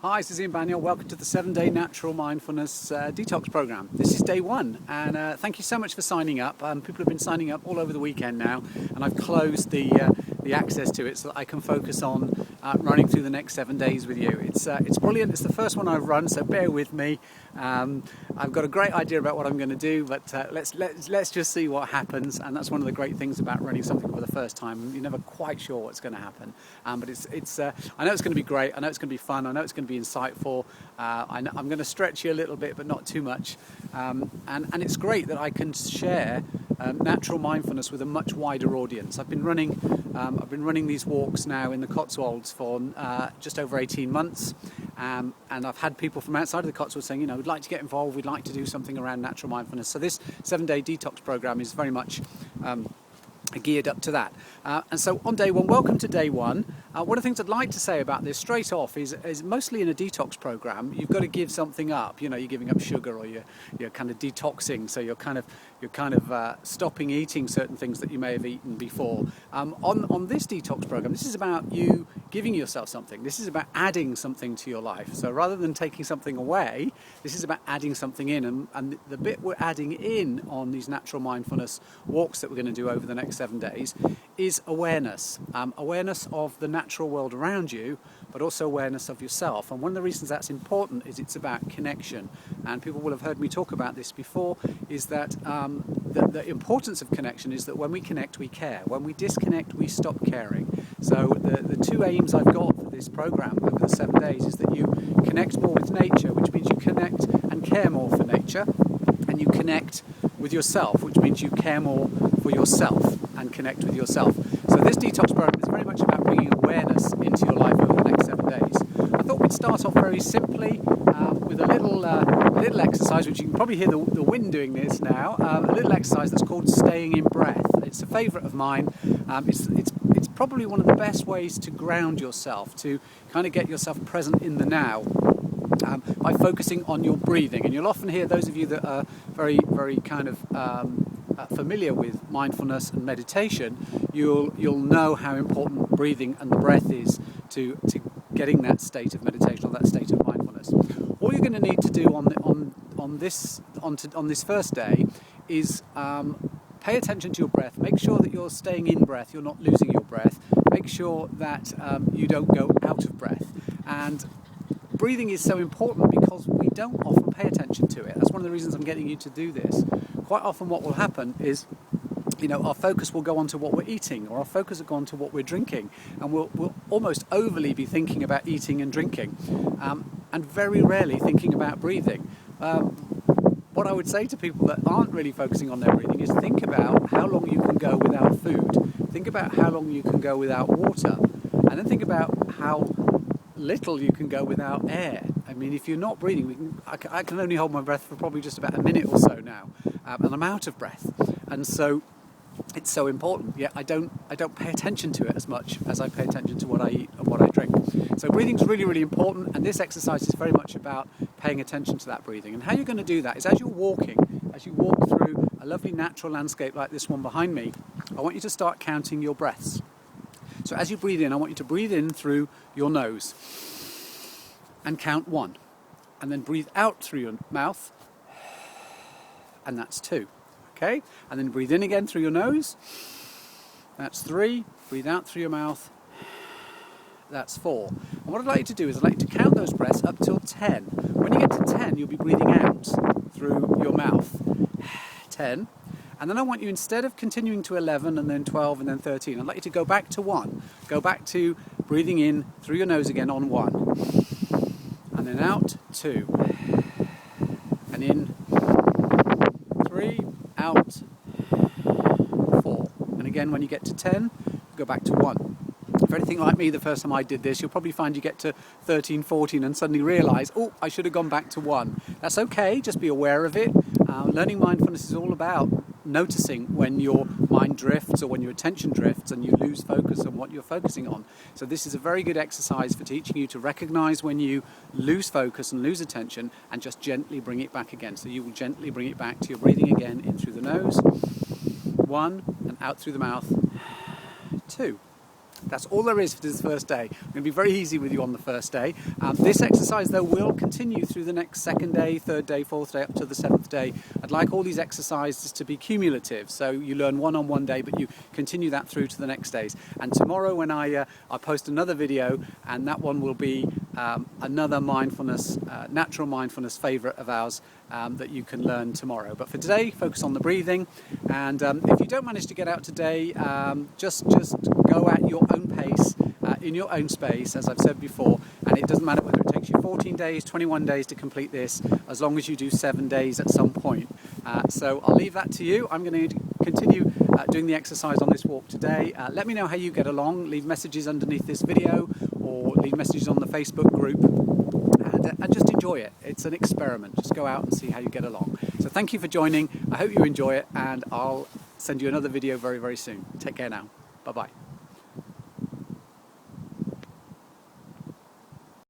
Hi, this is Ian Baniel. Welcome to the 7-day Natural Mindfulness Detox program. This is day one, and thank you so much for signing up. People have been signing up all over the weekend now, and I've closed the access to it so that I can focus on running through the next 7 days with you. It's brilliant. It's the first one I've run, so bear with me. I've got a great idea about what I'm going to do, but let's just see what happens. And that's one of the great things about running something for the first time. You're never quite sure what's going to happen, but I know it's going to be great. I know it's going to be fun. I know it's going to be insightful. I'm going to stretch you a little bit, but not too much. And it's great that I can share natural mindfulness with a much wider audience. I've been running these walks now in the Cotswolds for just over 18 months. And I've had people from outside of the Cotswolds saying, we'd like to get involved, we'd like to do something around natural mindfulness. So this 7-day detox program is very much geared up to that. And so on day one, welcome to day one. One of the things I'd like to say about this straight off is mostly in a detox program, you've got to give something up. You're giving up sugar, or you're kind of detoxing, so you're kind of stopping eating certain things that you may have eaten before. On this detox program, this is about you giving yourself something. This is about adding something to your life. So rather than taking something away, this is about adding something in. And the bit we're adding in on these natural mindfulness walks that we're going to do over the next 7 days is awareness. Awareness of the natural world around you, but also awareness of yourself. And one of the reasons that's important is it's about connection. And people will have heard me talk about this before, is that the importance of connection is that when we connect, we care. When we disconnect, we stop caring. So the two aims I've got for this program over the 7 days is that you connect more with nature, which means you connect and care more for nature, and you connect with yourself, which means you care more for yourself and connect with yourself. So this detox program is very much about bringing awareness into your life over the next 7 days. I thought we'd start off very simply with a little exercise, which you can probably hear the wind doing this now. A little exercise that's called staying in breath. It's a favourite of mine. It's probably one of the best ways to ground yourself, to kind of get yourself present in the now. By focusing on your breathing. And you'll often hear, those of you that are very, very kind of familiar with mindfulness and meditation, you'll know how important breathing and the breath is to getting that state of meditation or that state of mindfulness. All you're going to need to do on this first day is pay attention to your breath. Make sure that you're staying in breath, you're not losing your breath. Make sure that you don't go out of breath. And breathing is so important because we don't often pay attention to it. That's one of the reasons I'm getting you to do this. Quite often what will happen is, our focus will go on to what we're eating, or our focus will go on to what we're drinking, and we'll almost overly be thinking about eating and drinking, and very rarely thinking about breathing. What I would say to people that aren't really focusing on their breathing is think about how long you can go without food, think about how long you can go without water, and then think about how little you can go without air. I mean, if you're not breathing, I can only hold my breath for probably just about a minute or so now, and I'm out of breath. And so it's so important. Yet I don't pay attention to it as much as I pay attention to what I eat and what I drink. So breathing's really, really important, and this exercise is very much about paying attention to that breathing. And how you're going to do that is as you walk through a lovely natural landscape like this one behind me, I want you to start counting your breaths. So as you breathe in, I want you to breathe in through your nose and count 1. And then breathe out through your mouth, and that's 2. Okay? And then breathe in again through your nose. That's 3. Breathe out through your mouth. That's 4. And what I'd like you to do is I'd like you to count those breaths up till 10. When you get to 10, you'll be breathing out through your mouth. 10. And then I want you, instead of continuing to 11 and then 12 and then 13, I'd like you to go back to 1. Go back to breathing in through your nose again on 1. And then out, 2. And in, 3. Out, 4. And again, when you get to 10, go back to 1. If anything like me, the first time I did this, you'll probably find you get to 13, 14 and suddenly realise, I should have gone back to 1. That's okay, just be aware of it. Learning mindfulness is all about noticing when your mind drifts or when your attention drifts and you lose focus on what you're focusing on. So this is a very good exercise for teaching you to recognise when you lose focus and lose attention and just gently bring it back again. So you will gently bring it back to your breathing again, in through the nose, 1, and out through the mouth, 2. That's all there is for this first day. I'm going to be very easy with you on the first day. This exercise, though, will continue through the next second day, third day, fourth day, up to the seventh day. I'd like all these exercises to be cumulative, so you learn one on one day, but you continue that through to the next days. And tomorrow when I post another video, and that one will be another mindfulness, natural mindfulness favourite of ours that you can learn tomorrow. But for today, focus on the breathing. And if you don't manage to get out today, just go at your own pace, in your own space, as I've said before, and it doesn't matter whether it takes you 14 days, 21 days to complete this, as long as you do 7 days at some point. So I'll leave that to you. I'm going to continue doing the exercise on this walk today. Let me know how you get along. Leave messages underneath this video or leave messages on the Facebook group, and just enjoy it. It's an experiment. Just go out and see how you get along. So thank you for joining. I hope you enjoy it, and I'll send you another video very, very soon. Take care now. Bye-bye.